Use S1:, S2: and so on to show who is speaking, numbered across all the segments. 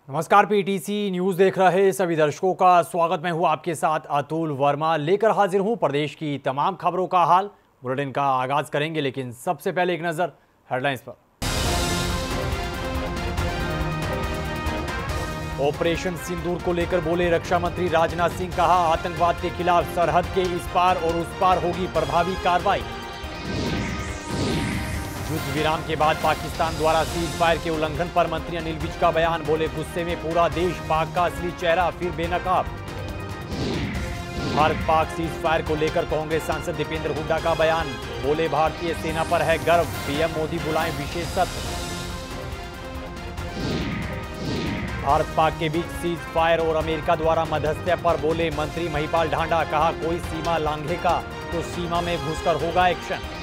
S1: नमस्कार, PTC news देख रहे सभी दर्शकों का स्वागत। मैं हूं आपके साथ अतुल वर्मा, लेकर हाजिर हूं प्रदेश की तमाम खबरों का हाल। बुलेटिन का आगाज करेंगे, लेकिन सबसे पहले एक नजर हेडलाइंस पर। ऑपरेशन सिंदूर को लेकर बोले रक्षा मंत्री राजनाथ सिंह, कहा आतंकवाद के खिलाफ सरहद के इस पार और उस पार होगी प्रभावी कार्रवाई। युद्ध विराम के बाद पाकिस्तान द्वारा सीज फायर के उल्लंघन पर मंत्री अनिल विज का बयान, बोले गुस्से में पूरा देश, पाक का असली चेहरा फिर बेनकाब। भारत पाक सीज फायर को लेकर कांग्रेस सांसद दीपेंद्र हुड्डा का बयान, बोले भारतीय सेना पर है गर्व, पीएम मोदी बुलाएं विशेष सत्र। भारत पाक के बीच सीज फायर और अमेरिका द्वारा मध्यस्थता पर बोले मंत्री महिपाल ढांडा, कहा कोई सीमा लांघेगा तो सीमा में घुसकर होगा एक्शन।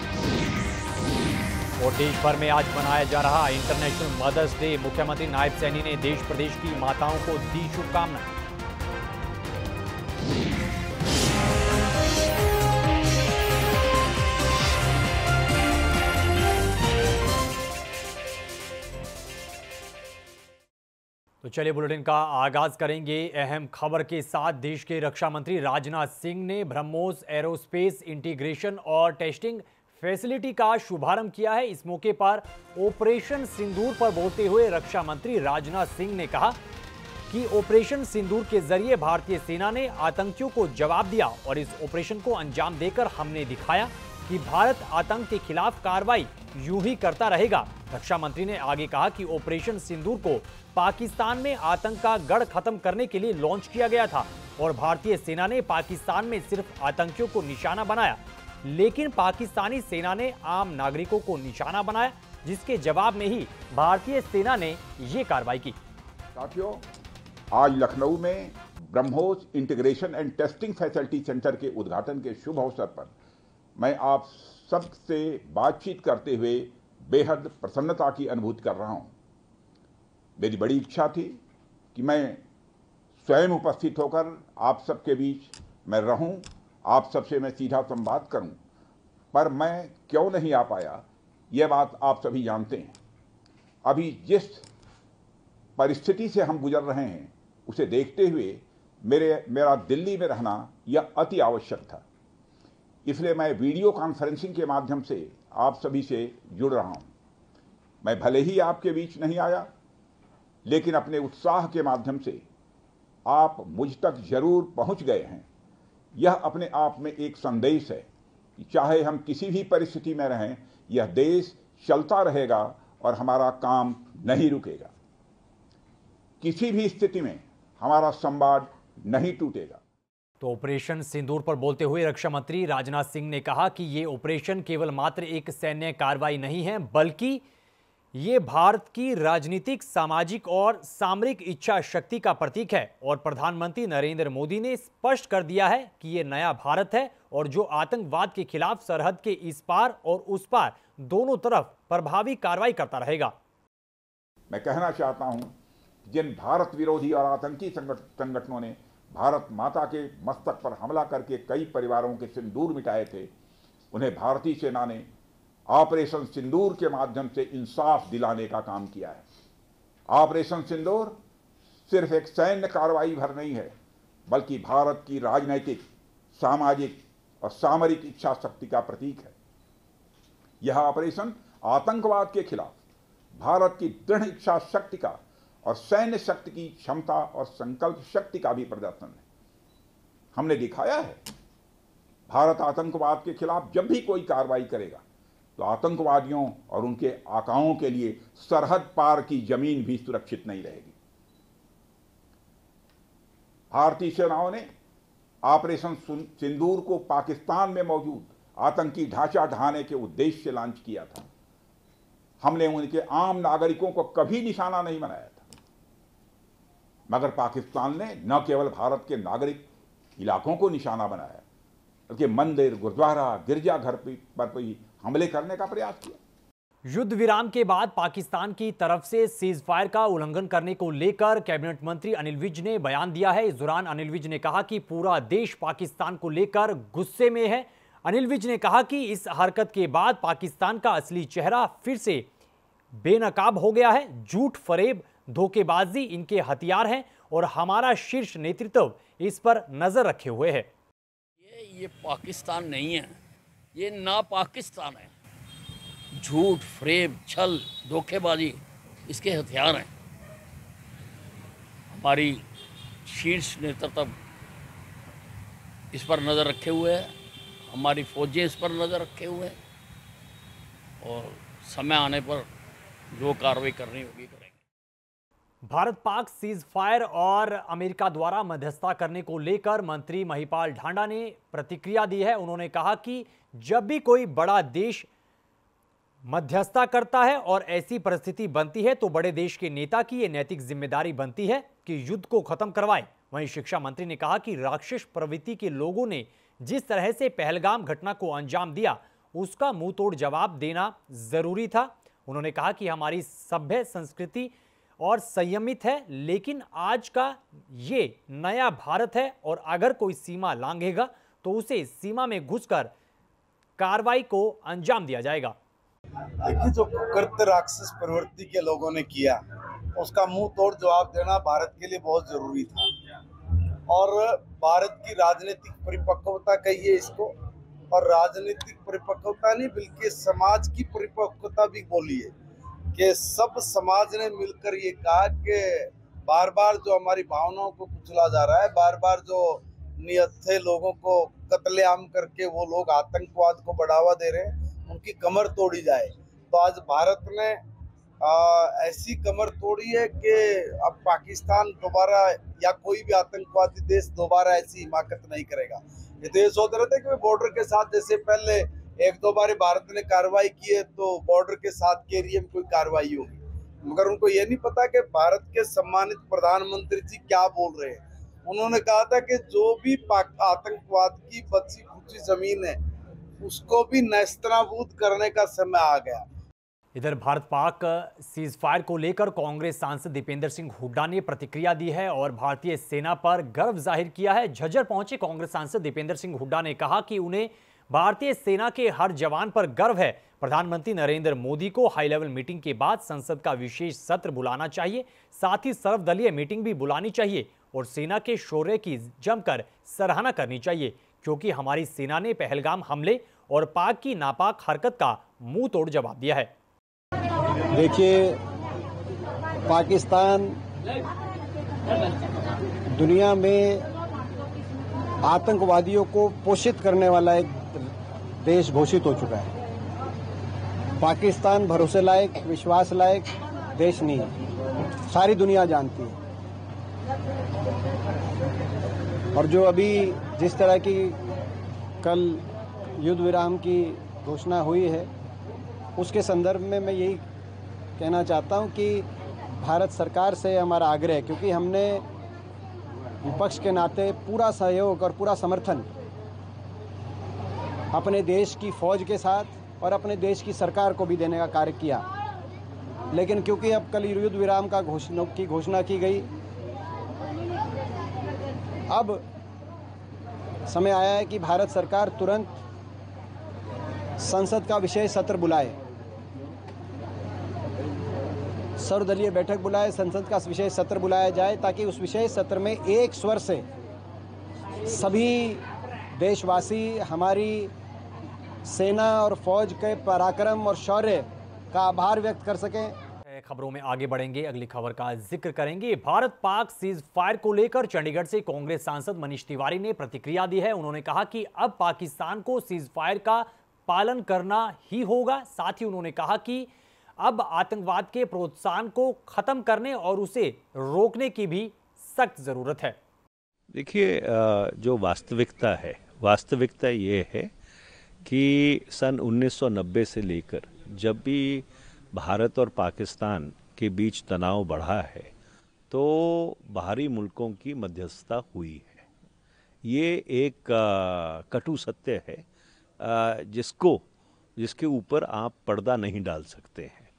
S1: और देश भर में आज मनाया जा रहा इंटरनेशनल मदर्स डे, मुख्यमंत्री नायब सैनी ने देश प्रदेश की माताओं को दी शुभकामनाएं। तो चलिए बुलेटिन का आगाज करेंगे अहम खबर के साथ। देश के रक्षा मंत्री राजनाथ सिंह ने ब्रह्मोस एरोस्पेस इंटीग्रेशन और टेस्टिंग फैसिलिटी का शुभारंभ किया है। इस मौके पर ऑपरेशन सिंदूर पर बोलते हुए रक्षा मंत्री राजनाथ सिंह ने कहा कि ऑपरेशन सिंदूर के जरिए भारतीय सेना ने आतंकियों को जवाब दिया और इस ऑपरेशन को अंजाम देकर हमने दिखाया कि भारत आतंक के खिलाफ कार्रवाई यूं ही करता रहेगा। रक्षा मंत्री ने आगे कहा कि ऑपरेशन सिंदूर को पाकिस्तान में आतंक का गढ़ खत्म करने के लिए लॉन्च किया गया था और भारतीय सेना ने पाकिस्तान में सिर्फ आतंकियों को निशाना बनाया, लेकिन पाकिस्तानी सेना ने आम नागरिकों को निशाना बनाया, जिसके जवाब में ही भारतीय सेना ने ये कार्रवाई की।
S2: साथियों, आज लखनऊ में BrahMos integration and testing facility centre के उद्घाटन के शुभ अवसर पर मैं आप सबसे बातचीत करते हुए बेहद प्रसन्नता की अनुभूति कर रहा हूं। मेरी बड़ी इच्छा थी कि मैं स्वयं उपस्थित होकर आप सबके बीच मैं रहूं, आप सबसे मैं सीधा संवाद करूं, पर मैं क्यों नहीं आ पाया यह बात आप सभी जानते हैं। अभी जिस परिस्थिति से हम गुजर रहे हैं उसे देखते हुए मेरा दिल्ली में रहना यह अति आवश्यक था। इसलिए मैं वीडियो कॉन्फ्रेंसिंग के माध्यम से आप सभी से जुड़ रहा हूं। मैं भले ही आपके बीच नहीं आया, लेकिन अपने उत्साह के माध्यम से आप मुझ तक जरूर पहुंच गए हैं। यह अपने आप में एक संदेश है कि चाहे हम किसी भी परिस्थिति में रहें, यह देश चलता रहेगा और हमारा काम नहीं रुकेगा। किसी भी स्थिति में हमारा संवाद नहीं टूटेगा।
S1: तो ऑपरेशन सिंदूर पर बोलते हुए रक्षा मंत्री राजनाथ सिंह ने कहा कि ये ऑपरेशन केवल मात्र एक सैन्य कार्रवाई नहीं है, बल्कि ये भारत की राजनीतिक, सामाजिक और सामरिक इच्छा शक्ति का प्रतीक है। और प्रधानमंत्री नरेंद्र मोदी ने स्पष्ट कर दिया है कि ये नया भारत है और जो आतंकवाद के खिलाफ सरहद के इस पार और उस पार दोनों तरफ प्रभावी कार्रवाई करता रहेगा।
S2: मैं कहना चाहता हूं, जिन भारत विरोधी और आतंकी संगठनों ने भारत माता के मस्तक पर हमला करके कई परिवारों के सिंदूर मिटाए थे, उन्हें भारतीय सेना ने ऑपरेशन सिंदूर के माध्यम से इंसाफ दिलाने का काम किया है। ऑपरेशन सिंदूर सिर्फ एक सैन्य कार्रवाई भर नहीं है, बल्कि भारत की राजनैतिक, सामाजिक और सामरिक इच्छा शक्ति का प्रतीक है। यह ऑपरेशन आतंकवाद के खिलाफ भारत की दृढ़ इच्छा शक्ति का और सैन्य शक्ति की क्षमता और संकल्प शक्ति का भी प्रदर्शन है। हमने दिखाया है, भारत आतंकवाद के खिलाफ जब भी कोई कार्रवाई करेगा तो आतंकवादियों और उनके आकाओं के लिए सरहद पार की जमीन भी सुरक्षित नहीं रहेगी। भारतीय सेनाओं ने ऑपरेशन सिंदूर को पाकिस्तान में मौजूद आतंकी ढांचा ढहाने के उद्देश्य से लॉन्च किया था। हमने उनके आम नागरिकों को कभी निशाना नहीं बनाया था, मगर पाकिस्तान ने न केवल भारत के नागरिक इलाकों को निशाना बनाया, बल्कि मंदिर, गुरुद्वारा, गिरजाघर पर भी हमले करने का प्रयास किया।
S1: युद्ध विराम के बाद पाकिस्तान की तरफ से सीज फायर का उल्लंघन करने को लेकर कैबिनेट मंत्री अनिल विज ने बयान दिया है। इस दौरान अनिल विज ने कहा कि पूरा देश पाकिस्तान को लेकर गुस्से में है। अनिल विज ने कहा कि इस हरकत के बाद पाकिस्तान का असली चेहरा फिर से बेनकाब हो गया है। झूठ फरेब धोखेबाजी इनके हथियार हैं और हमारा शीर्ष नेतृत्व इस पर नजर रखे हुए है।
S3: ये पाकिस्तान नहीं है, ये ना पाकिस्तान है। झूठ, फ्रेब, छल, धोखेबाजी इसके हथियार हैं। हमारी शीर्ष नेतृत्व इस पर नज़र रखे हुए है, हमारी फौजें इस पर नज़र रखे हुए हैं और समय आने पर जो कार्रवाई करनी होगी करेंगे।
S1: भारत पाक सीज फायर और अमेरिका द्वारा मध्यस्थता करने को लेकर मंत्री महिपाल ढांडा ने प्रतिक्रिया दी है। उन्होंने कहा कि जब भी कोई बड़ा देश मध्यस्थता करता है और ऐसी परिस्थिति बनती है तो बड़े देश के नेता की यह नैतिक जिम्मेदारी बनती है कि युद्ध को खत्म करवाएं। वहीं शिक्षा मंत्री ने कहा कि राक्षस प्रवृत्ति के लोगों ने जिस तरह से पहलगाम घटना को अंजाम दिया उसका मुंह तोड़ जवाब देना जरूरी था। उन्होंने कहा कि हमारी सभ्य संस्कृति और संयमित है, लेकिन आज का ये नया भारत है और अगर कोई सीमा लांघेगा तो उसे सीमा में घुसकर कार्रवाई को अंजाम दिया जाएगा।
S4: देखिए, जो कुकृत्य राक्षस प्रवृत्ति के लोगों ने किया उसका मुंह तोड़ जवाब देना भारत के लिए बहुत जरूरी था और भारत की राजनीतिक परिपक्वता कहिए इसको, और राजनीतिक परिपक्वता नहीं बल्कि समाज की परिपक्वता भी बोलिए कि सब समाज ने मिलकर ये कहा कि बार बार जो हमारी भावनाओं को कुचला जा रहा है, बार बार जो निहत्थे लोगों को कत्लेआम करके वो लोग आतंकवाद को बढ़ावा दे रहे हैं, उनकी कमर तोड़ी जाए। तो आज भारत ने ऐसी कमर तोड़ी है कि अब पाकिस्तान दोबारा या कोई भी आतंकवादी देश दोबारा ऐसी हिमाकत नहीं करेगा। ये तो ये सोच रहे थे कि बॉर्डर के साथ जैसे पहले एक दो बार भारत ने कार्रवाई की है तो बॉर्डर के साथ के एरिया में कोई कार्रवाई होगी, मगर उनको ये नहीं पता कि भारत के सम्मानित प्रधानमंत्री जी क्या बोल रहे हैं। उन्होंने कहा था कि जो भी आतंकवाद की बची खुची जमीन है उसको भी नेस्तनाबूद करने का समय आ गया।
S1: इधर भारत पाक सीज फायर को लेकर कांग्रेस सांसद दीपेंद्र सिंह हुड्डा ने प्रतिक्रिया दी है और भारतीय सेना पर गर्व जाहिर किया है। झज्जर पहुंचे कांग्रेस सांसद दीपेंद्र सिंह हुड्डा ने कहा कि उन्हें भारतीय सेना के हर जवान पर गर्व है। प्रधानमंत्री नरेंद्र मोदी को हाई लेवल मीटिंग के बाद संसद का विशेष सत्र बुलाना चाहिए, साथ ही सर्वदलीय मीटिंग भी बुलानी चाहिए और सेना के शौर्य की जमकर सराहना करनी चाहिए, क्योंकि हमारी सेना ने पहलगाम हमले और पाक की नापाक हरकत का मुंह तोड़ जवाब दिया है।
S5: देखिए, पाकिस्तान दुनिया में आतंकवादियों को पोषित करने वाला एक देश घोषित हो चुका है। पाकिस्तान भरोसे लायक, विश्वास लायक देश नहीं है, सारी दुनिया जानती है। और जो अभी जिस तरह की कल युद्ध विराम की घोषणा हुई है उसके संदर्भ में मैं यही कहना चाहता हूं कि भारत सरकार से हमारा आग्रह है, क्योंकि हमने विपक्ष के नाते पूरा सहयोग और पूरा समर्थन अपने देश की फौज के साथ और अपने देश की सरकार को भी देने का कार्य किया, लेकिन क्योंकि अब कल युद्ध विराम का घोषणा की गई, अब समय आया है कि भारत सरकार तुरंत संसद का विशेष सत्र बुलाए, सर्वदलीय बैठक बुलाए, संसद का विशेष सत्र बुलाया जाए ताकि उस विशेष सत्र में एक स्वर से सभी देशवासी हमारी सेना और फौज के पराक्रम और शौर्य का आभार व्यक्त कर सकें।
S1: खबरों में आगे बढ़ेंगे, अगली खबर का जिक्र करेंगे। भारत पाक सीज फायर को लेकर चंडीगढ़ से कांग्रेस सांसद मनीष तिवारी ने प्रतिक्रिया दी है। उन्होंने कहा कि अब पाकिस्तान को सीज फायर का पालन करना ही होगा। साथ ही उन्होंने कहा कि अब आतंकवाद के प्रोत्साहन को खत्म करने और उसे रोकने की भी सख्त जरूरत है।
S6: देखिए, जो वास्तविकता है, वास्तविकता ये है कि सन 1990 से लेकर जब भी भारत और पाकिस्तान के बीच तनाव बढ़ा है तो बाहरी मुल्कों की मध्यस्थता हुई है। ये एक कटु सत्य है जिसके ऊपर आप पर्दा नहीं डाल सकते हैं।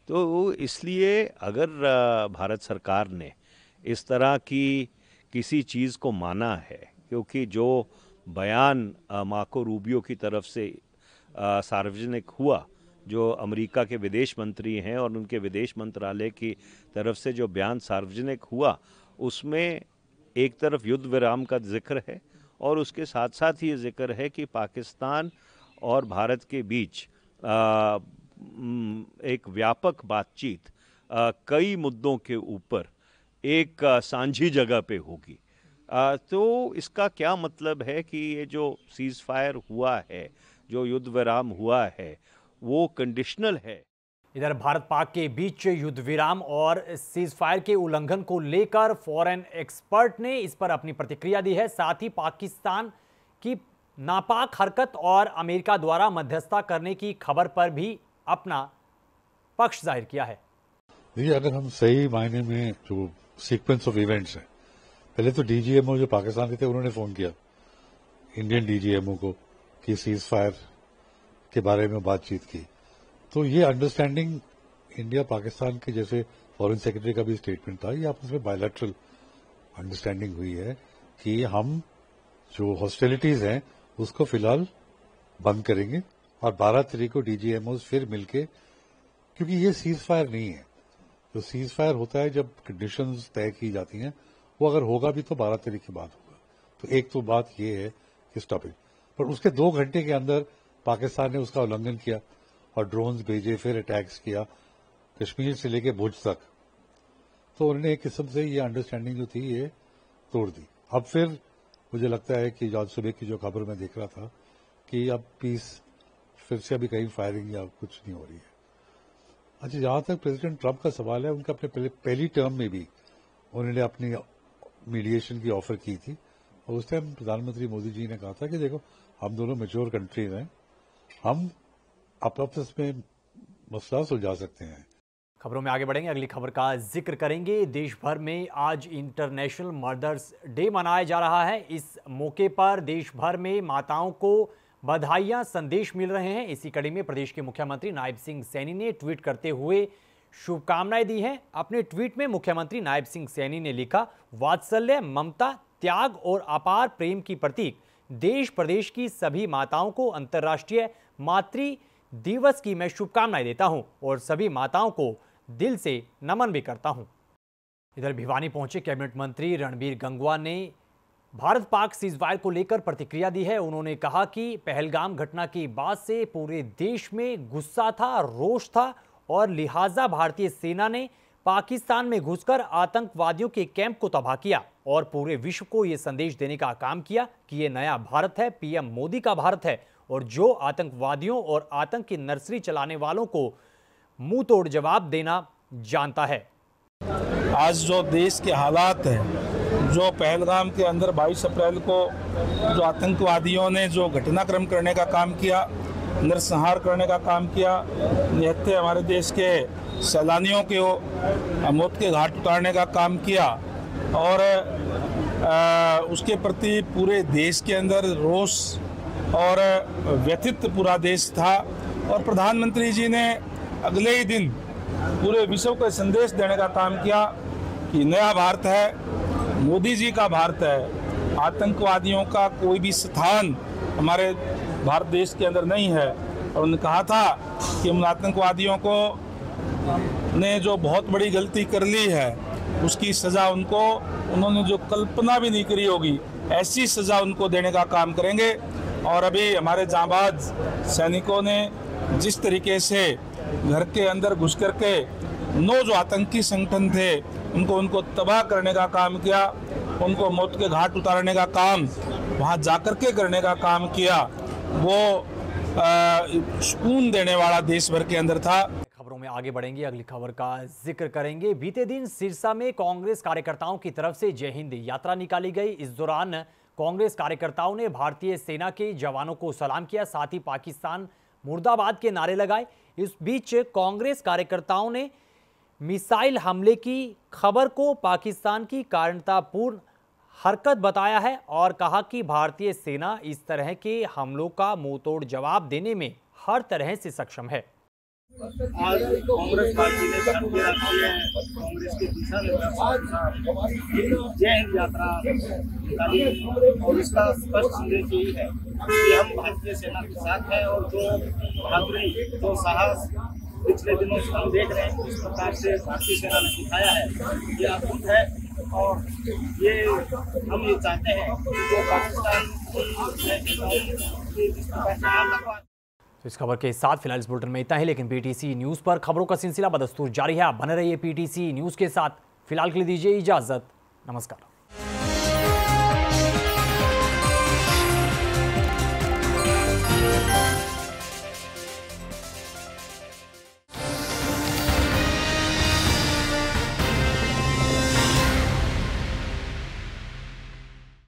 S6: तो इसलिए अगर भारत सरकार ने इस तरह की किसी चीज़ को माना है, क्योंकि जो बयान मार्को रूबियो की तरफ से सार्वजनिक हुआ जो अमेरिका के विदेश मंत्री हैं और उनके विदेश मंत्रालय की तरफ से जो बयान सार्वजनिक हुआ, उसमें एक तरफ युद्ध विराम का जिक्र है और उसके साथ साथ ये जिक्र है कि पाकिस्तान और भारत के बीच एक व्यापक बातचीत कई मुद्दों के ऊपर एक सांझी जगह पे होगी। तो इसका क्या मतलब है कि ये जो सीज फायर हुआ है, जो युद्ध विराम हुआ है, वो कंडीशनल है।
S1: इधर भारत पाक के बीच युद्ध विराम और सीज फायर के उल्लंघन को लेकर फॉरेन एक्सपर्ट ने इस पर अपनी प्रतिक्रिया दी है। साथ ही पाकिस्तान की नापाक हरकत और अमेरिका द्वारा मध्यस्थता करने की खबर पर भी अपना पक्ष जाहिर किया है।
S7: देखिए, अगर हम सही मायने में जो सीक्वेंस ऑफ इवेंट्स है, पहले तो डीजीएमओ जो पाकिस्तान के थे उन्होंने फोन किया इंडियन डीजीएमओ को कि सीज फायर के बारे में बातचीत की, तो ये अंडरस्टैंडिंग इंडिया पाकिस्तान के, जैसे फॉरेन सेक्रेटरी का भी स्टेटमेंट था, ये आपस में बायलैटरल अंडरस्टैंडिंग हुई है कि हम जो हॉस्टिलिटीज हैं उसको फिलहाल बंद करेंगे और 12 तारीख को डीजीएमओ फिर मिलके, क्योंकि ये सीज फायर नहीं है। जो सीज फायर होता है जब कंडीशंस तय की जाती हैं, वो अगर होगा भी तो 12 तारीख के बाद होगा। तो एक तो बात ये है इस टॉपिक पर, उसके 2 घंटे के अंदर पाकिस्तान ने उसका उल्लंघन किया और ड्रोन्स भेजे, फिर अटैक्स किया कश्मीर से लेके भुज तक। तो उन्होंने एक किस्म से ये अंडरस्टैंडिंग जो थी ये तोड़ दी। अब फिर मुझे लगता है कि आज सुबह की जो खबर मैं देख रहा था कि अब पीस फिर से अभी कहीं फायरिंग या कुछ नहीं हो रही है। अच्छा, जहां तक प्रेसिडेंट ट्रंप का सवाल है, उनका अपने पहली टर्म में भी उन्होंने अपनी मीडिएशन की ऑफर की थी और उस टाइम प्रधानमंत्री मोदी जी ने कहा था कि देखो, हम दोनों मैच्योर कंट्रीज हैं, हम आपस में मसला सुलझा सकते हैं।
S1: खबरों में आगे बढ़ेंगे, अगली खबर का जिक्र करेंगे। देश भर में आज इंटरनेशनल मदर्स डे मनाया जा रहा है। इस मौके पर देश भर में माताओं को बधाइयां, संदेश मिल रहे हैं। इसी कड़ी में प्रदेश के मुख्यमंत्री नायब सिंह सैनी ने ट्वीट करते हुए शुभकामनाएं दी हैं। अपने ट्वीट में मुख्यमंत्री नायब सिंह सैनी ने लिखा, वात्सल्य, ममता, त्याग और अपार प्रेम की प्रतीक देश प्रदेश की सभी माताओं को अंतर्राष्ट्रीय मातृ दिवस की मैं शुभकामनाएं देता हूं और सभी माताओं को दिल से नमन भी करता हूं। इधर भिवानी पहुंचे कैबिनेट मंत्री रणबीर गंगवा ने भारत पाक सीजफायर को लेकर प्रतिक्रिया दी है। उन्होंने कहा कि पहलगाम घटना के बाद से पूरे देश में गुस्सा था, रोष था और लिहाजा भारतीय सेना ने पाकिस्तान में घुसकर आतंकवादियों के कैंप को तबाह किया और पूरे विश्व को यह संदेश देने का काम किया कि यह नया भारत है, पीएम मोदी का भारत है और जो आतंकवादियों और आतंक की नर्सरी चलाने वालों को मुंह तोड़ जवाब देना जानता है।
S8: आज जो देश के हालात हैं, जो पहलगाम के अंदर 22 अप्रैल को जो आतंकवादियों ने जो घटनाक्रम करने का काम किया, नरसंहार करने का काम किया, निहत्थे हमारे देश के सैलानियों के मौत के घाट उतारने का काम किया और उसके प्रति पूरे देश के अंदर रोष और व्यथित पूरा देश था और प्रधानमंत्री जी ने अगले ही दिन पूरे विश्व को संदेश देने का काम किया कि नया भारत है, मोदी जी का भारत है, आतंकवादियों का कोई भी स्थान हमारे भारत देश के अंदर नहीं है। और उन्होंने कहा था कि उन आतंकवादियों को ने जो बहुत बड़ी गलती कर ली है उसकी सज़ा उन्होंने जो कल्पना भी नहीं करी होगी, ऐसी सज़ा उनको देने का काम करेंगे। और अभी हमारे जांबाज सैनिकों ने जिस तरीके से घर के अंदर घुस करके 9 जो आतंकी संगठन थे उनको तबाह करने का काम किया, उनको मौत के घाट उतारने का काम वहां जाकर के करने का काम किया, वो सुकून देने वाला देश भर के अंदर था।
S1: खबरों में आगे बढ़ेंगे, अगली खबर का जिक्र करेंगे। बीते दिन सिरसा में कांग्रेस कार्यकर्ताओं की तरफ से जय हिंद यात्रा निकाली गई। इस दौरान कांग्रेस कार्यकर्ताओं ने भारतीय सेना के जवानों को सलाम किया, साथ ही पाकिस्तान मुर्दाबाद के नारे लगाए। इस बीच कांग्रेस कार्यकर्ताओं ने मिसाइल हमले की खबर को पाकिस्तान की कायरतापूर्ण हरकत बताया है और कहा कि भारतीय सेना इस तरह के हमलों का मुंहतोड़ जवाब देने में हर तरह से सक्षम है।
S9: आज कांग्रेस पार्टी ने भारतीय राष्ट्रीय कांग्रेस के दिशा निर्देश जय हिंद यात्रा निकाली और इसका स्पष्ट संदेश यही है कि हम भारतीय सेना के साथ हैं और जो बहादुरी जो साहस पिछले दिनों से हम देख रहे हैं, इस प्रकार से भारतीय सेना ने दिखाया है, ये अद्भुत है। और ये हम ये चाहते हैं कि जो पाकिस्तान
S1: तो इस खबर के साथ फिलहाल इस बुलेटिन में इतना ही, लेकिन पीटीसी न्यूज़ पर खबरों का सिलसिला बदस्तूर जारी है। आप बने रहिए पीटीसी न्यूज़ के साथ। फिलहाल के लिए दीजिए इजाजत। नमस्कार।